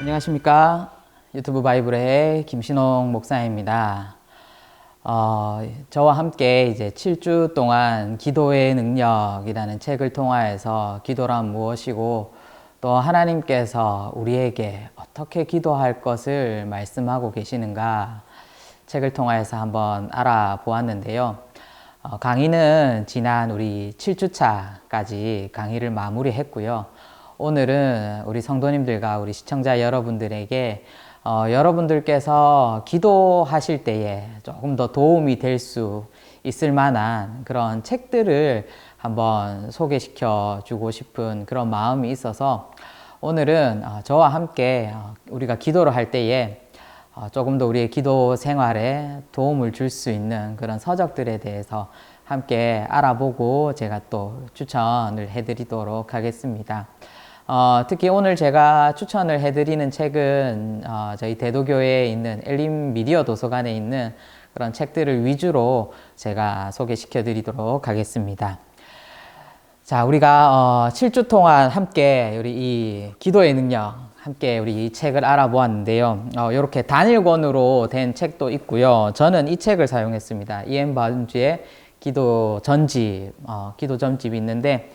안녕하십니까. 유튜브 바이블의 김신홍 목사입니다. 저와 함께 이제 7주 동안 기도의 능력이라는 책을 통하여서 기도란 무엇이고 또 하나님께서 우리에게 어떻게 기도할 것을 말씀하고 계시는가 책을 통하여서 한번 알아보았는데요. 강의는 지난 우리 7주차까지 강의를 마무리했고요. 오늘은 우리 성도님들과 우리 시청자 여러분들에게 여러분들께서 기도하실 때에 조금 더 도움이 될 수 있을 만한 그런 책들을 한번 소개시켜 주고 싶은 그런 마음이 있어서 오늘은 저와 함께 우리가 기도를 할 때에 조금 더 우리의 기도 생활에 도움을 줄 수 있는 그런 서적들에 대해서 함께 알아보고 제가 또 추천을 해드리도록 하겠습니다. 특히 오늘 제가 추천을 해드리는 책은 저희 대도교회에 있는 엘림 미디어 도서관에 있는 그런 책들을 위주로 제가 소개시켜 드리도록 하겠습니다. 자, 우리가 7주 동안 함께 우리 이 기도의 능력 함께 우리 이 책을 알아보았는데요. 이렇게 단일권으로 된 책도 있고요. 저는 이 책을 사용했습니다. E.M. 바운즈의 기도 전집이 있는데,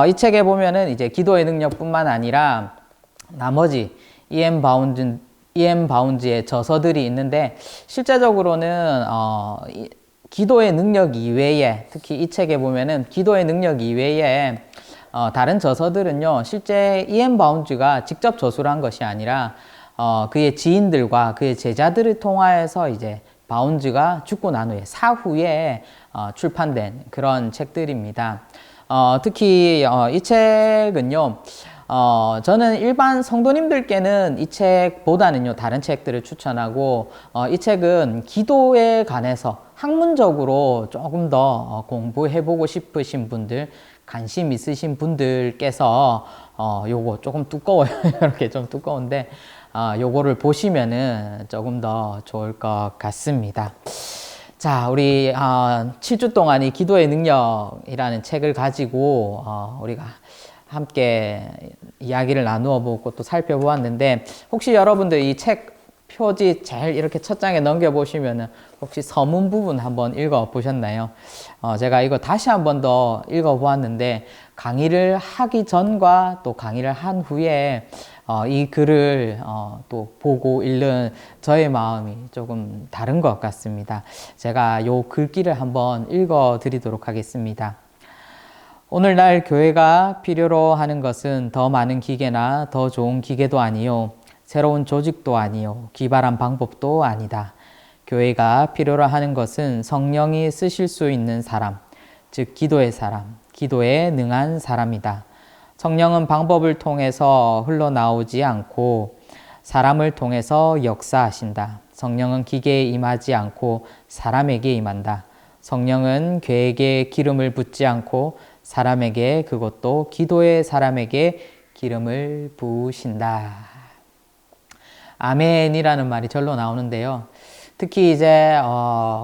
이 책에 보면은 이제 기도의 능력뿐만 아니라 나머지 E.M. 바운즈의 저서들이 있는데, 실제적으로는, 기도의 능력 이외에, 특히 이 책에 보면은 기도의 능력 이외에, 다른 저서들은요, 실제 E.M. 바운즈가 직접 저술을 한 것이 아니라, 그의 지인들과 그의 제자들을 통하여서 이제 바운즈가 죽고 난 후에 사후에 출판된 그런 책들입니다. 특히 이 책은요, 저는 일반 성도님들께는 이 책보다는요 다른 책들을 추천하고, 이 책은 기도에 관해서 학문적으로 조금 더 공부해보고 싶으신 분들, 관심 있으신 분들께서 요거 조금 두꺼워요. 이렇게 좀 두꺼운데 요거를 보시면은 조금 더 좋을 것 같습니다. 자, 우리 7주 동안 이 기도의 능력이라는 책을 가지고 우리가 함께 이야기를 나누어 보고 또 살펴보았는데, 혹시 여러분들 이 책 표지 제일 이렇게 첫 장에 넘겨보시면은 혹시 서문 부분 한번 읽어보셨나요? 제가 이거 다시 한번 더 읽어보았는데, 강의를 하기 전과 또 강의를 한 후에 이 글을 또 보고 읽는 저의 마음이 조금 다른 것 같습니다. 제가 요 글귀를 한번 읽어드리도록 하겠습니다. 오늘날 교회가 필요로 하는 것은 더 많은 기계나 더 좋은 기계도 아니요, 새로운 조직도 아니요, 기발한 방법도 아니다. 교회가 필요로 하는 것은 성령이 쓰실 수 있는 사람, 즉 기도의 사람, 기도에 능한 사람이다. 성령은 방법을 통해서 흘러나오지 않고 사람을 통해서 역사하신다. 성령은 기계에 임하지 않고 사람에게 임한다. 성령은 괴에게 기름을 붓지 않고 사람에게, 그것도 기도의 사람에게 기름을 부으신다. 아멘이라는 말이 절로 나오는데요. 특히 이제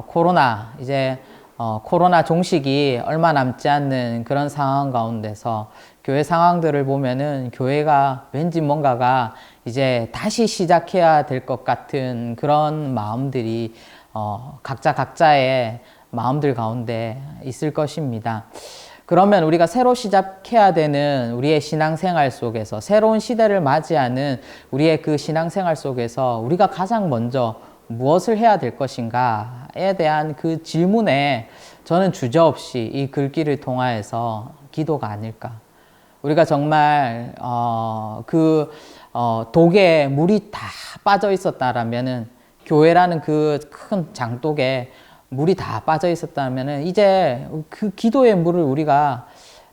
코로나 종식이 얼마 남지 않는 그런 상황 가운데서 교회 상황들을 보면은 교회가 왠지 뭔가가 이제 다시 시작해야 될 것 같은 그런 마음들이 각자의 마음들 가운데 있을 것입니다. 그러면 우리가 새로 시작해야 되는 우리의 신앙생활 속에서, 새로운 시대를 맞이하는 우리의 그 신앙생활 속에서 우리가 가장 먼저 무엇을 해야 될 것인가에 대한 그 질문에 저는 주저없이 이 글귀를 통하여서 기도가 아닐까. 우리가 정말 독에 물이 다 빠져 있었다라면은, 교회라는 그 큰 장독에 물이 다 빠져 있었다면은 이제 그 기도의 물을 우리가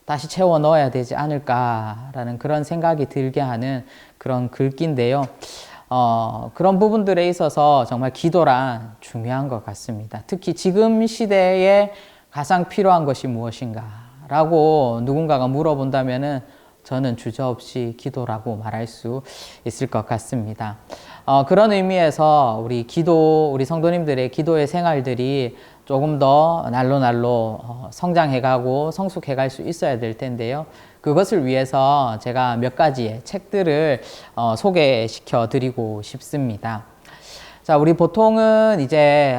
다시 채워 넣어야 되지 않을까라는 그런 생각이 들게 하는 그런 글귀인데요. 그런 부분들에 있어서 정말 기도란 중요한 것 같습니다. 특히 지금 시대에 가장 필요한 것이 무엇인가 라고 누군가가 물어본다면은 저는 주저없이 기도라고 말할 수 있을 것 같습니다. 그런 의미에서 우리 성도님들의 기도의 생활들이 조금 더 날로 성장해가고 성숙해갈 수 있어야 될 텐데요. 그것을 위해서 제가 몇 가지의 책들을 소개시켜 드리고 싶습니다. 자, 우리 보통은 이제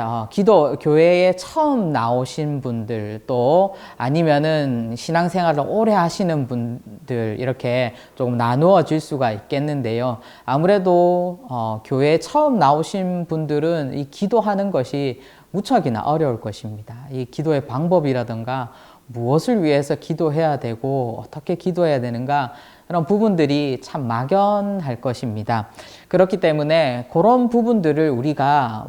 교회에 처음 나오신 분들, 또 아니면은 신앙생활을 오래 하시는 분들, 이렇게 조금 나누어질 수가 있겠는데요. 아무래도 교회에 처음 나오신 분들은 이 기도하는 것이 무척이나 어려울 것입니다. 이 기도의 방법이라든가 무엇을 위해서 기도해야 되고 어떻게 기도해야 되는가, 그런 부분들이 참 막연할 것입니다. 그렇기 때문에 그런 부분들을 우리가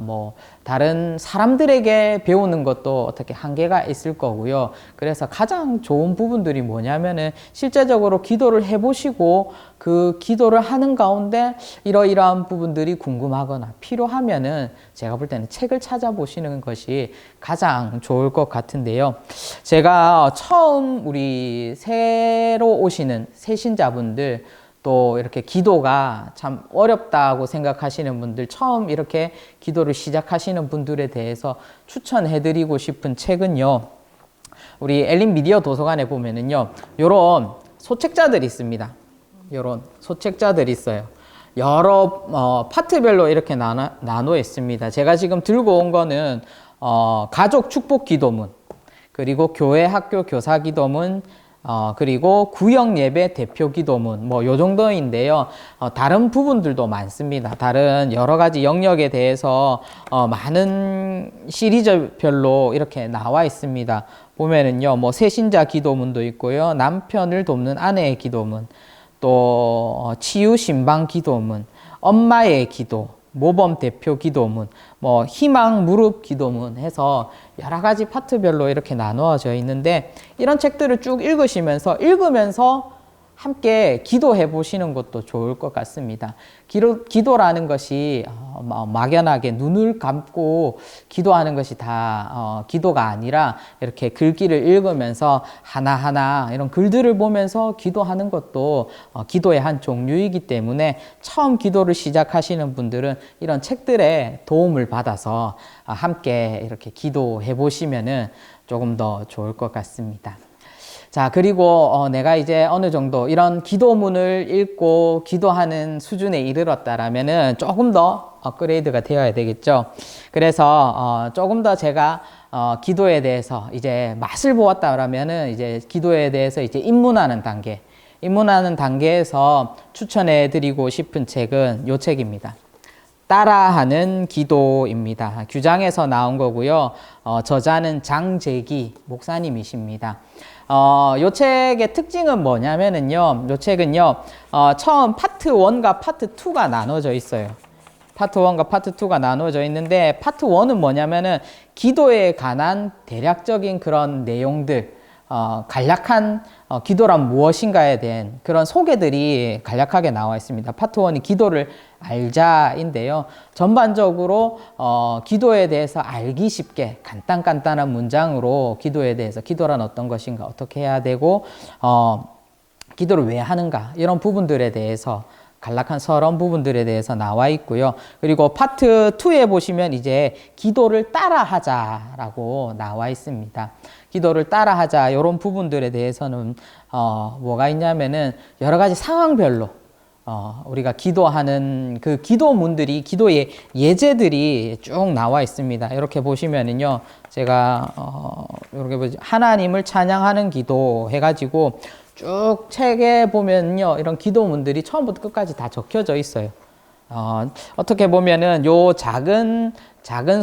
다른 사람들에게 배우는 것도 어떻게 한계가 있을 거고요. 그래서 가장 좋은 부분들이 뭐냐면은 실제적으로 기도를 해보시고 그 기도를 하는 가운데 이러이러한 부분들이 궁금하거나 필요하면은 제가 볼 때는 책을 찾아보시는 것이 가장 좋을 것 같은데요. 제가 처음 우리 새로 오시는 새신자분들, 또 이렇게 기도가 참 어렵다고 생각하시는 분들, 처음 이렇게 기도를 시작하시는 분들에 대해서 추천해드리고 싶은 책은요, 우리 엘린 미디어 도서관에 보면은요, 요런 소책자들이 있습니다. 요런 소책자들이 있어요. 여러 파트별로 이렇게 나눠 있습니다. 제가 지금 들고 온 거는 가족 축복 기도문, 그리고 교회 학교 교사 기도문, 그리고 구역 예배 대표 기도문, 요 정도인데요. 다른 부분들도 많습니다. 다른 여러 가지 영역에 대해서 많은 시리즈별로 이렇게 나와 있습니다. 보면은요, 새신자 기도문도 있고요, 남편을 돕는 아내의 기도문, 또 치유 신방 기도문, 엄마의 기도, 모범 대표 기도문, 희망 무릎 기도문 해서 여러 가지 파트별로 이렇게 나누어져 있는데, 이런 책들을 쭉 읽으면서 함께 기도해 보시는 것도 좋을 것 같습니다. 기도라는 것이 막연하게 눈을 감고 기도하는 것이 다 기도가 아니라, 이렇게 글귀를 읽으면서 하나하나 이런 글들을 보면서 기도하는 것도 기도의 한 종류이기 때문에, 처음 기도를 시작하시는 분들은 이런 책들의 도움을 받아서 함께 이렇게 기도해 보시면은 조금 더 좋을 것 같습니다. 자, 그리고 내가 이제 어느 정도 이런 기도문을 읽고 기도하는 수준에 이르렀다라면은 조금 더 업그레이드가 되어야 되겠죠. 그래서 조금 더 제가 기도에 대해서 이제 맛을 보았다라면은, 이제 기도에 대해서 이제 입문하는 단계에서 추천해 드리고 싶은 책은 요 책입니다. 따라하는 기도입니다. 규장에서 나온 거고요. 저자는 장재기 목사님이십니다. 요 책의 특징은 뭐냐면은요, 요 책은요, 처음 파트 1과 파트 2가 나눠져 있어요. 파트 1과 파트 2가 나눠져 있는데, 파트 1은 뭐냐면은 기도에 관한 대략적인 그런 내용들, 간략한 기도란 무엇인가에 대한 그런 소개들이 간략하게 나와 있습니다. 파트 1이 기도를 알자인데요. 전반적으로 기도에 대해서 알기 쉽게 간단한 문장으로 기도에 대해서, 기도란 어떤 것인가, 어떻게 해야 되고 기도를 왜 하는가, 이런 부분들에 대해서 간략한 서론 부분들에 대해서 나와 있고요. 그리고 파트 2에 보시면 이제 기도를 따라하자라고 나와 있습니다. 기도를 따라하자, 이런 부분들에 대해서는 뭐가 있냐면은 여러 가지 상황별로 우리가 기도하는 그 기도문들이, 기도의 예제들이 쭉 나와 있습니다. 이렇게 보시면은요, 제가 이렇게 하나님을 찬양하는 기도 해가지고 쭉 책에 보면요, 이런 기도문들이 처음부터 끝까지 다 적혀져 있어요. 어떻게 보면은 요 작은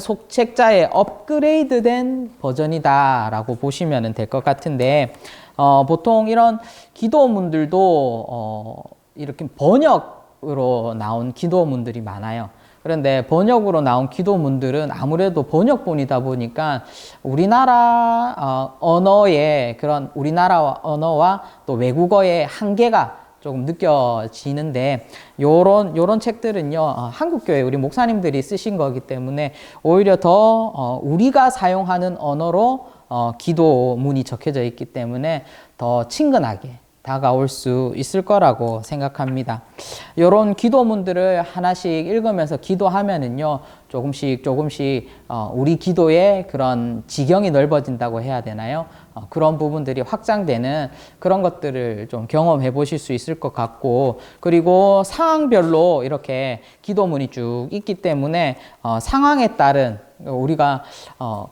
속책자의 업그레이드된 버전이다라고 보시면 될 것 같은데, 보통 이런 기도문들도 이렇게 번역으로 나온 기도문들이 많아요. 그런데 번역으로 나온 기도문들은 아무래도 번역본이다 보니까 우리나라 언어의 그런, 우리나라 언어와 또 외국어의 한계가 조금 느껴지는데, 요런 책들은요, 한국교회 우리 목사님들이 쓰신 거기 때문에 오히려 더 우리가 사용하는 언어로 기도문이 적혀져 있기 때문에 더 친근하게 다가올 수 있을 거라고 생각합니다. 이런 기도문들을 하나씩 읽으면서 기도하면은요, 조금씩 우리 기도의 그런 지경이 넓어진다고 해야 되나요? 그런 부분들이 확장되는 그런 것들을 좀 경험해 보실 수 있을 것 같고, 그리고 상황별로 이렇게 기도문이 쭉 있기 때문에 상황에 따른 우리가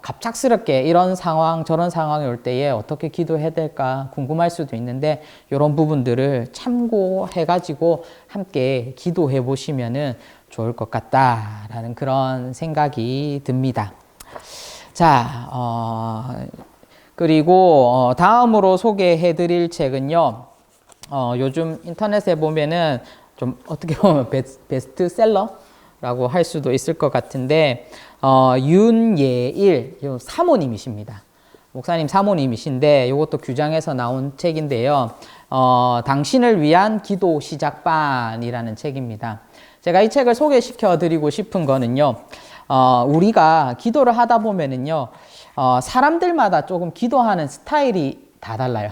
갑작스럽게 이런 상황 저런 상황이 올 때에 어떻게 기도해야 될까 궁금할 수도 있는데, 이런 부분들을 참고해 가지고 함께 기도해 보시면은 좋을 것 같다라는 그런 생각이 듭니다. 자, 그리고 다음으로 소개해 드릴 책은요, 요즘 인터넷에 보면은 좀 어떻게 보면 베스트셀러라고 할 수도 있을 것 같은데, 윤예일 사모님이십니다. 목사님 사모님이신데, 이것도 규장에서 나온 책인데요. 당신을 위한 기도 시작반이라는 책입니다. 제가 이 책을 소개시켜 드리고 싶은 거는요, 우리가 기도를 하다 보면은요, 사람들마다 조금 기도하는 스타일이 다 달라요.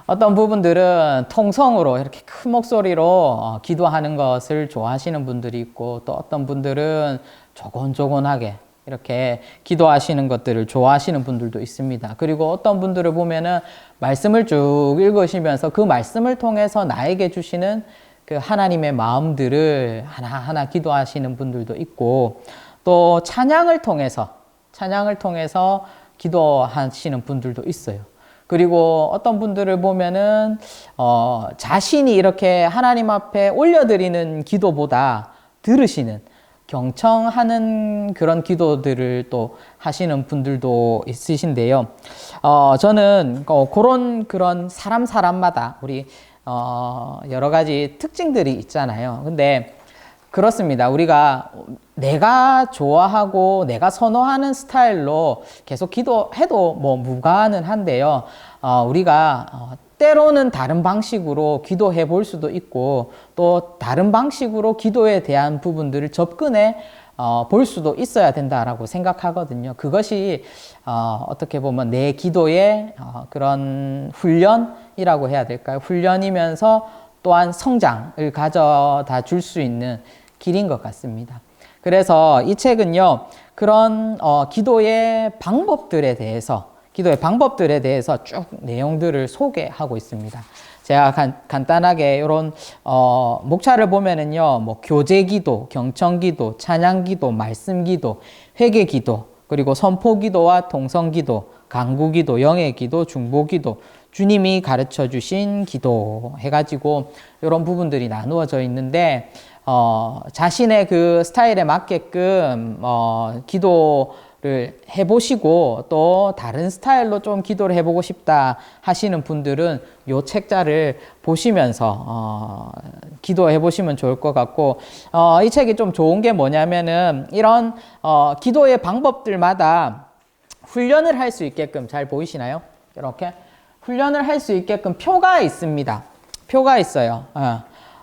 어떤 부분들은 통성으로 이렇게 큰 목소리로 기도하는 것을 좋아하시는 분들이 있고, 또 어떤 분들은 조곤조곤하게 이렇게 기도하시는 것들을 좋아하시는 분들도 있습니다. 그리고 어떤 분들을 보면은 말씀을 쭉 읽으시면서 그 말씀을 통해서 나에게 주시는 그 하나님의 마음들을 하나하나 기도하시는 분들도 있고, 또 찬양을 통해서 기도하시는 분들도 있어요. 그리고 어떤 분들을 보면은 자신이 이렇게 하나님 앞에 올려드리는 기도보다 들으시는, 경청하는 그런 기도들을 또 하시는 분들도 있으신데요. 저는 그런 사람마다 우리 여러 가지 특징들이 있잖아요. 근데 그렇습니다. 우리가 내가 좋아하고 내가 선호하는 스타일로 계속 기도해도 뭐 무관은 한데요. 우리가 때로는 다른 방식으로 기도해 볼 수도 있고, 또 다른 방식으로 기도에 대한 부분들을 접근해 볼 수도 있어야 된다라고 생각하거든요. 그것이 어떻게 보면 내 기도의 그런 훈련이라고 해야 될까요? 훈련이면서 또한 성장을 가져다 줄 수 있는 길인 것 같습니다. 그래서 이 책은요, 그런 기도의 방법들에 대해서 쭉 내용들을 소개하고 있습니다. 제가 간단하게 이런 목차를 보면은요, 뭐 교제기도, 경청기도, 찬양기도, 말씀기도, 회개기도, 그리고 선포기도와 통성기도, 간구기도, 영예기도, 중보기도, 주님이 가르쳐 주신 기도 해가지고 이런 부분들이 나누어져 있는데, 자신의 그 스타일에 맞게끔 기도를 해보시고, 또 다른 스타일로 좀 기도를 해보고 싶다 하시는 분들은 요 책자를 보시면서 기도해 보시면 좋을 것 같고, 이 책이 좀 좋은 게 뭐냐면은 이런 기도의 방법들마다 훈련을 할 수 있게끔, 잘 보이시나요? 이렇게 훈련을 할 수 있게끔 표가 있습니다. 표가 있어요.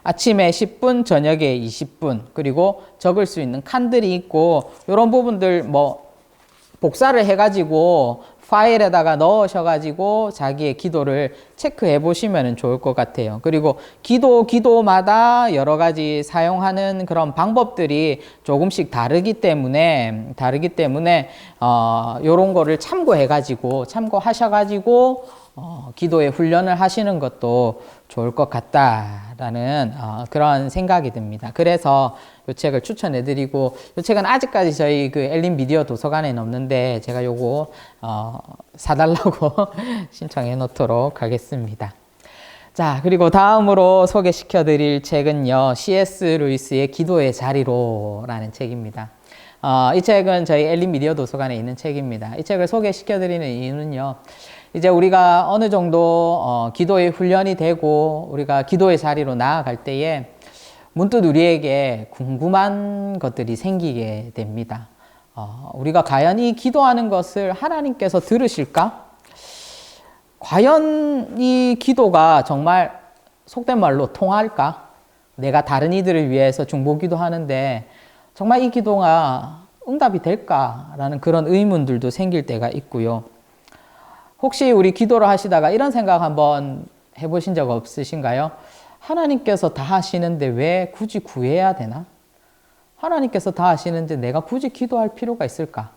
아침에 10분, 저녁에 20분, 그리고 적을 수 있는 칸들이 있고, 이런 부분들 뭐 복사를 해가지고 파일에다가 넣으셔가지고 자기의 기도를 체크해 보시면 좋을 것 같아요. 그리고 기도마다 여러 가지 사용하는 그런 방법들이 조금씩 다르기 때문에 이런 거를 참고하셔가지고 기도의 훈련을 하시는 것도 좋을 것 같다라는 그런 생각이 듭니다. 그래서 이 책을 추천해 드리고, 이 책은 아직까지 저희 그 엘린 미디어 도서관에는 없는데 제가 요거 사달라고 신청해 놓도록 하겠습니다. 자, 그리고 다음으로 소개시켜 드릴 책은요, C.S. 루이스의 기도의 자리로라는 책입니다. 이 책은 저희 엘린 미디어 도서관에 있는 책입니다. 이 책을 소개시켜 드리는 이유는요, 이제 우리가 어느 정도 기도의 훈련이 되고 우리가 기도의 자리로 나아갈 때에 문득 우리에게 궁금한 것들이 생기게 됩니다. 우리가 과연 이 기도하는 것을 하나님께서 들으실까? 과연 이 기도가 정말 속된 말로 통할까? 내가 다른 이들을 위해서 중보기도 하는데 정말 이 기도가 응답이 될까라는 그런 의문들도 생길 때가 있고요. 혹시 우리 기도를 하시다가 이런 생각 한번 해보신 적 없으신가요? 하나님께서 다 하시는데 왜 굳이 구해야 되나? 하나님께서 다 하시는데 내가 굳이 기도할 필요가 있을까?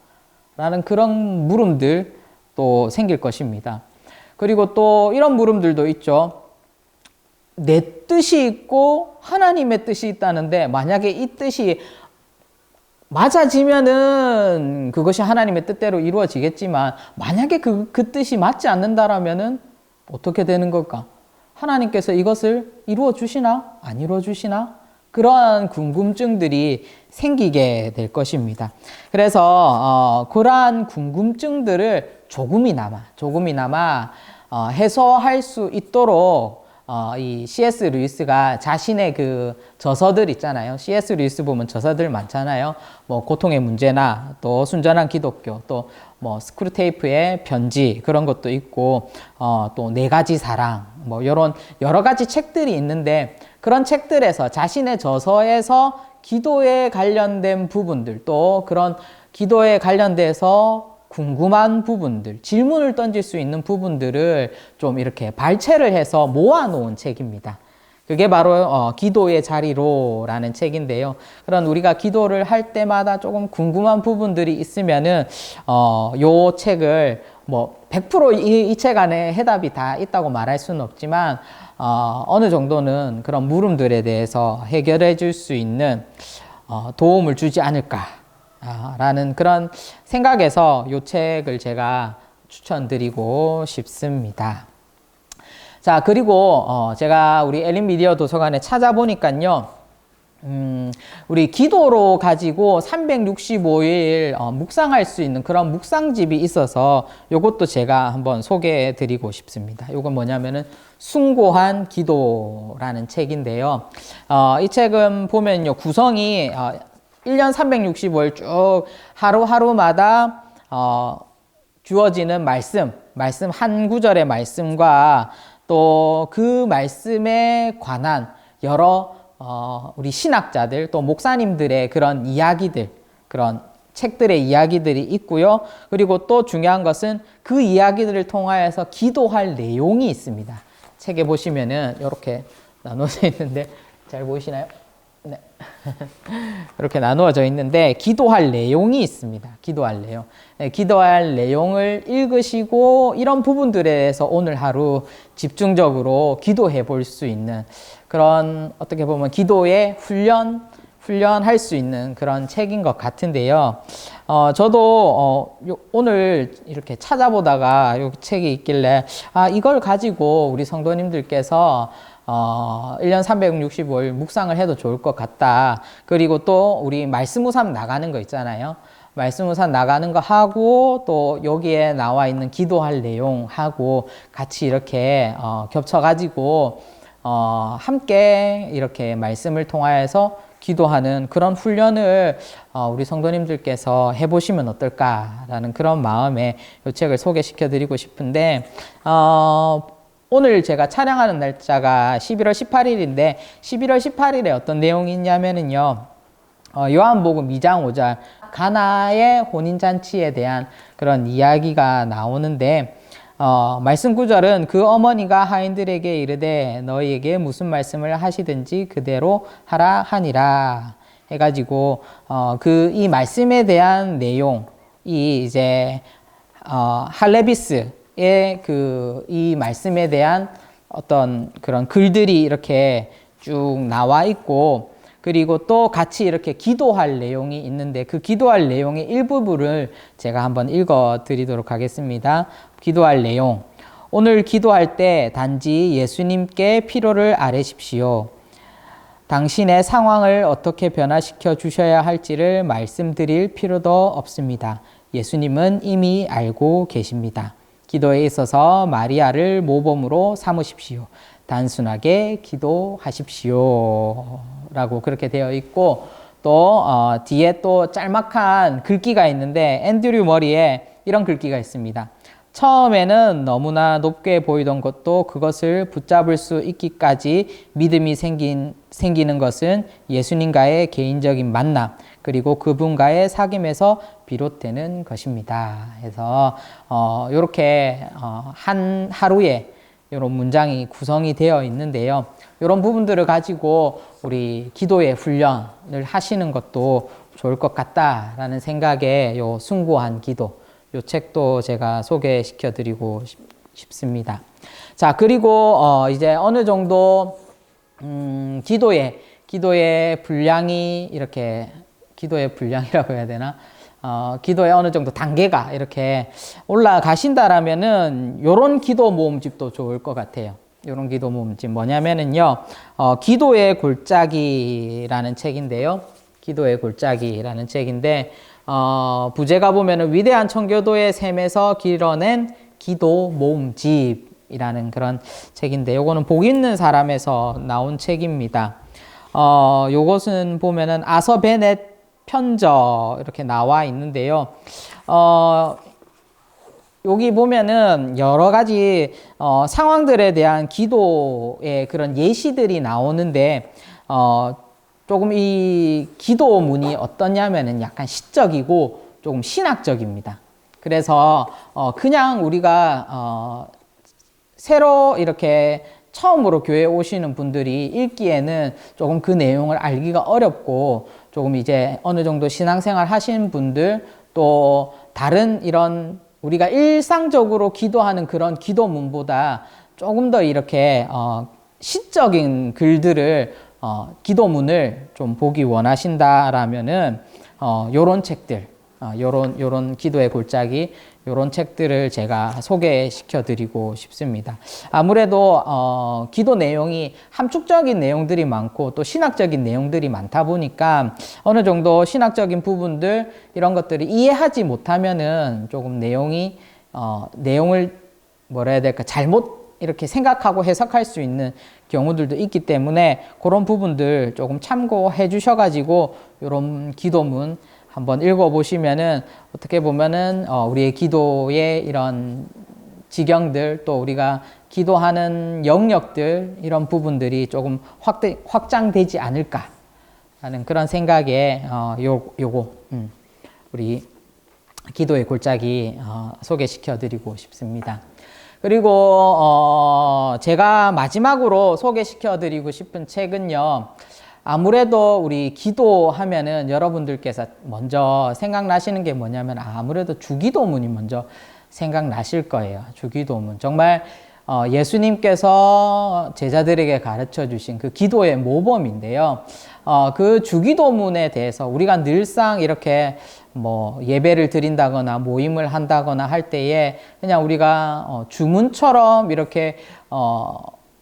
라는 그런 물음들 또 생길 것입니다. 그리고 또 이런 물음들도 있죠. 내 뜻이 있고 하나님의 뜻이 있다는데 만약에 이 뜻이 맞아지면은 그것이 하나님의 뜻대로 이루어지겠지만 만약에 그 뜻이 맞지 않는다라면은 어떻게 되는 걸까? 하나님께서 이것을 이루어 주시나? 안 이루어 주시나? 그러한 궁금증들이 생기게 될 것입니다. 그래서 그러한 궁금증들을 조금이나마 해소할 수 있도록 이 C.S. 루이스가 자신의 그 저서들 있잖아요. C.S. 루이스 보면 저서들 많잖아요. 뭐 고통의 문제나 또 순전한 기독교, 또 뭐 스크루테이프의 편지 그런 것도 있고 또 네 가지 사랑 뭐 이런 여러 가지 책들이 있는데 그런 책들에서 자신의 저서에서 기도에 관련된 부분들 또 그런 기도에 관련돼서 궁금한 부분들, 질문을 던질 수 있는 부분들을 좀 이렇게 발췌를 해서 모아놓은 책입니다. 그게 바로 기도의 자리로라는 책인데요. 그런 우리가 기도를 할 때마다 조금 궁금한 부분들이 있으면은 요 책을 뭐 100% 이 책 안에 해답이 다 있다고 말할 수는 없지만 어느 정도는 그런 물음들에 대해서 해결해 줄 수 있는 도움을 주지 않을까 라는 그런 생각에서 이 책을 제가 추천드리고 싶습니다. 자, 그리고 제가 우리 엘린 미디어 도서관에 찾아보니까요. 우리 기도로 가지고 365일 묵상할 수 있는 그런 묵상집이 있어서 이것도 제가 한번 소개해 드리고 싶습니다. 이건 뭐냐면은 숭고한 기도라는 책인데요. 이 책은 보면요. 구성이 1년 365일 쭉 하루하루마다 주어지는 말씀 한 구절의 말씀과 또 그 말씀에 관한 여러 우리 신학자들 또 목사님들의 그런 이야기들 그런 책들의 이야기들이 있고요. 그리고 또 중요한 것은 그 이야기들을 통하여서 기도할 내용이 있습니다. 책에 보시면은 이렇게 나눠져 있는데 잘 보이시나요? 네. 이렇게 나누어져 있는데 기도할 내용이 있습니다. 기도할 내용. 네, 기도할 내용을 읽으시고 이런 부분들에 대해서 오늘 하루 집중적으로 기도해 볼 수 있는 그런 어떻게 보면 기도의 훈련할 수 있는 그런 책인 것 같은데요. 저도 오늘 이렇게 찾아보다가 이 책이 있길래 이걸 가지고 우리 성도님들께서 1년 365일 묵상을 해도 좋을 것 같다. 그리고 또 우리 말씀우산 나가는 거 있잖아요. 말씀우산 나가는 거 하고 또 여기에 나와 있는 기도할 내용하고 같이 이렇게 겹쳐가지고 함께 이렇게 말씀을 통하여서 기도하는 그런 훈련을 우리 성도님들께서 해보시면 어떨까라는 그런 마음에 이 책을 소개시켜 드리고 싶은데 오늘 제가 촬영하는 날짜가 11월 18일인데 11월 18일에 어떤 내용이 있냐면은요. 요한복음 2장 5절 가나의 혼인잔치에 대한 그런 이야기가 나오는데 말씀 구절은 그 어머니가 하인들에게 이르되 너희에게 무슨 말씀을 하시든지 그대로 하라 하니라 해가지고 이 말씀에 대한 내용이 이제 할레비스의 이 말씀에 대한 어떤 그런 글들이 이렇게 쭉 나와 있고 그리고 또 같이 이렇게 기도할 내용이 있는데 그 기도할 내용의 일부분을 제가 한번 읽어 드리도록 하겠습니다. 기도할 내용. 오늘 기도할 때 단지 예수님께 필요를 아뢰십시오. 당신의 상황을 어떻게 변화시켜 주셔야 할지를 말씀드릴 필요도 없습니다. 예수님은 이미 알고 계십니다. 기도에 있어서 마리아를 모범으로 삼으십시오. 단순하게 기도하십시오. 라고 그렇게 되어 있고 또 뒤에 또 짤막한 글귀가 있는데 앤드류 머리에 이런 글귀가 있습니다. 처음에는 너무나 높게 보이던 것도 그것을 붙잡을 수 있기까지 믿음이 생기는 것은 예수님과의 개인적인 만남 그리고 그분과의 사귐에서 비롯되는 것입니다. 그래서 이렇게 한 하루에 이런 문장이 구성이 되어 있는데요. 이런 부분들을 가지고 우리 기도의 훈련을 하시는 것도 좋을 것 같다라는 생각에 요 숭고한 기도 요 책도 제가 소개시켜 드리고 싶습니다. 자, 그리고 이제 어느 정도 기도의 분량이 이렇게 기도의 분량이라고 해야 되나? 기도의 어느 정도 단계가 이렇게 올라가신다라면은 요런 기도 모음집도 좋을 것 같아요. 요런 기도 모음집 뭐냐면은요, 기도의 골짜기라는 책인데요. 기도의 골짜기라는 책인데, 부제가 보면은 위대한 청교도의 셈에서 길어낸 기도 모음집이라는 그런 책인데, 요거는 복 있는 사람에서 나온 책입니다. 요것은 보면은 아서 베넷 편저 이렇게 나와 있는데요. 여기 보면은 여러 가지 상황들에 대한 기도의 그런 예시들이 나오는데 조금 이 기도문이 어떠냐면은 약간 시적이고 조금 신학적입니다. 그래서 그냥 우리가 새로 이렇게 처음으로 교회에 오시는 분들이 읽기에는 조금 그 내용을 알기가 어렵고 조금 이제 어느 정도 신앙생활 하신 분들 또 다른 이런 우리가 일상적으로 기도하는 그런 기도문보다 조금 더 이렇게 시적인 글들을 기도문을 좀 보기 원하신다라면은 요런 책들 요런 기도의 골짜기 요런 책들을 제가 소개시켜 드리고 싶습니다. 아무래도 기도 내용이 함축적인 내용들이 많고 또 신학적인 내용들이 많다 보니까 어느 정도 신학적인 부분들 이런 것들을 이해하지 못하면은 조금 내용을 뭐라 해야 될까 잘못 이렇게 생각하고 해석할 수 있는 경우들도 있기 때문에 그런 부분들 조금 참고해 주셔가지고 이런 기도문 한번 읽어보시면은 어떻게 보면은 우리의 기도의 이런 지경들 또 우리가 기도하는 영역들 이런 부분들이 조금 확장되지 않을까 하는 그런 생각에 요거 우리 기도의 골짜기 소개시켜 드리고 싶습니다. 그리고 제가 마지막으로 소개시켜 드리고 싶은 책은요. 아무래도 우리 기도하면은 여러분들께서 먼저 생각나시는 게 뭐냐면 아무래도 주기도문이 먼저 생각나실 거예요. 주기도문. 정말 예수님께서 제자들에게 가르쳐 주신 그 기도의 모범인데요. 그 주기도문에 대해서 우리가 늘상 이렇게 뭐 예배를 드린다거나 모임을 한다거나 할 때에 그냥 우리가 주문처럼 이렇게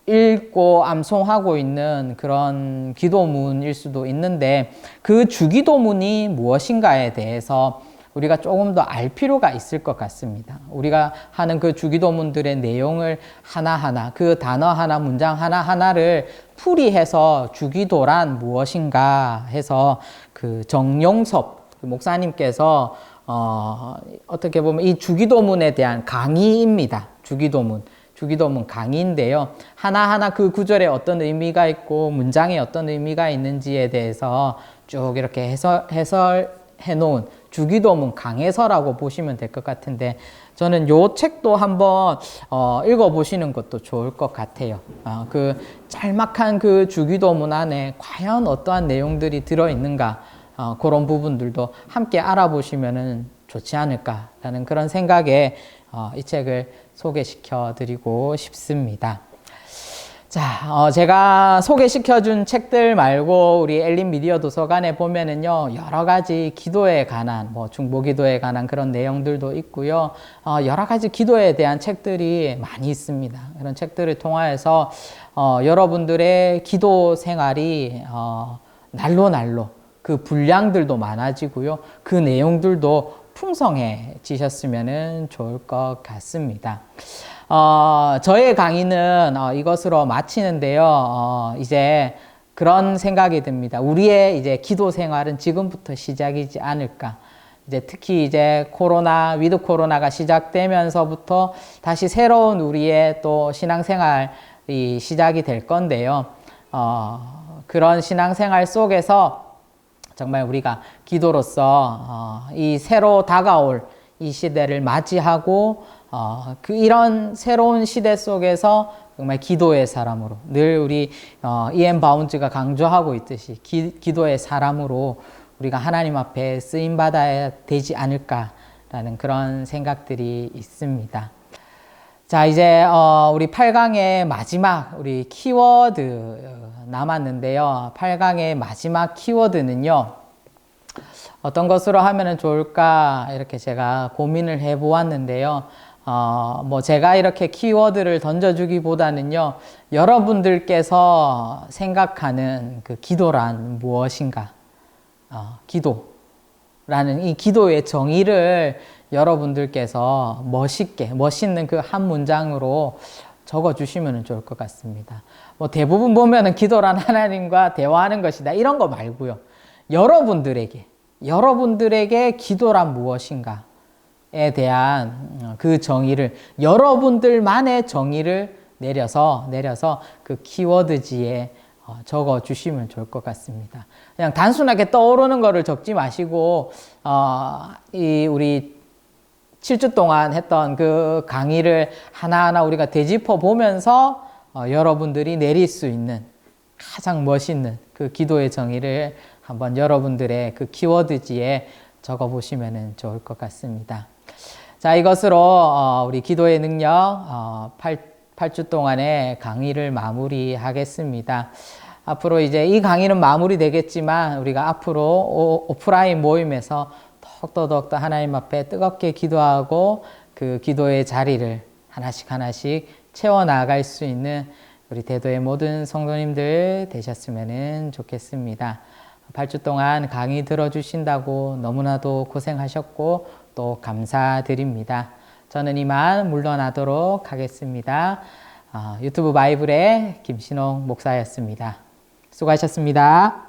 읽고 암송하고 있는 그런 기도문일 수도 있는데 그 주기도문이 무엇인가에 대해서 우리가 조금 더 알 필요가 있을 것 같습니다. 우리가 하는 그 주기도문들의 내용을 하나하나 그 단어 하나 문장 하나하나를 풀이해서 주기도란 무엇인가 해서 그 정용섭 목사님께서 어떻게 보면 이 주기도문에 대한 강의입니다. 주기도문 강의인데요. 하나하나 그 구절에 어떤 의미가 있고 문장에 어떤 의미가 있는지에 대해서 쭉 이렇게 해설해 놓은 주기도문 강해서라고 보시면 될 것 같은데 저는 요 책도 한번 읽어보시는 것도 좋을 것 같아요. 그 짤막한 그 주기도문 안에 과연 어떠한 내용들이 들어있는가 그런 부분들도 함께 알아보시면 좋지 않을까라는 그런 생각에 이 책을 소개시켜 드리고 싶습니다. 자, 제가 소개시켜준 책들 말고 우리 엘린 미디어 도서관에 보면은요, 여러 가지 기도에 관한, 중보 기도에 관한 그런 내용들도 있고요, 여러 가지 기도에 대한 책들이 많이 있습니다. 이런 책들을 통하여서 여러분들의 기도 생활이 날로 그 분량들도 많아지고요, 그 내용들도 풍성해지셨으면 좋을 것 같습니다. 저의 강의는 이것으로 마치는데요. 이제 그런 생각이 듭니다. 우리의 이제 기도 생활은 지금부터 시작이지 않을까. 이제 특히 이제 위드 코로나가 시작되면서부터 다시 새로운 우리의 또 신앙생활이 시작이 될 건데요. 그런 신앙생활 속에서 정말 우리가 기도로서 이 새로 다가올 이 시대를 맞이하고 이런 새로운 시대 속에서 정말 기도의 사람으로 늘 우리 E.M. 바운즈가 강조하고 있듯이 기도의 사람으로 우리가 하나님 앞에 쓰임받아야 되지 않을까라는 라는 그런 생각들이 있습니다. 자, 이제 우리 8강의 마지막 우리 키워드 남았는데요. 8강의 마지막 키워드는요. 어떤 것으로 하면 좋을까 이렇게 제가 고민을 해 보았는데요. 뭐 제가 이렇게 키워드를 던져주기보다는요. 여러분들께서 생각하는 그 기도란 무엇인가? 기도라는 이 기도의 정의를 여러분들께서 멋있는 그 한 문장으로 적어주시면 좋을 것 같습니다. 뭐 대부분 보면은 기도란 하나님과 대화하는 것이다. 이런 거 말고요. 여러분들에게 기도란 무엇인가에 대한 그 정의를, 여러분들만의 정의를 내려서 그 키워드지에 적어 주시면 좋을 것 같습니다. 그냥 단순하게 떠오르는 거를 적지 마시고, 이 우리 7주 동안 했던 그 강의를 하나하나 우리가 되짚어 보면서 여러분들이 내릴 수 있는 가장 멋있는 그 기도의 정의를 한번 여러분들의 그 키워드지에 적어 보시면 좋을 것 같습니다. 자, 이것으로 우리 기도의 능력 8주 동안의 강의를 마무리하겠습니다. 앞으로 이제 이 강의는 마무리 되겠지만 우리가 앞으로 오프라인 모임에서 더욱더 하나님 앞에 뜨겁게 기도하고 그 기도의 자리를 하나씩 채워나갈 수 있는 우리 대도의 모든 성도님들 되셨으면 좋겠습니다. 8주 동안 강의 들어주신다고 너무나도 고생하셨고 또 감사드립니다. 저는 이만 물러나도록 하겠습니다. 유튜브 바이블의 김신홍 목사였습니다. 수고하셨습니다.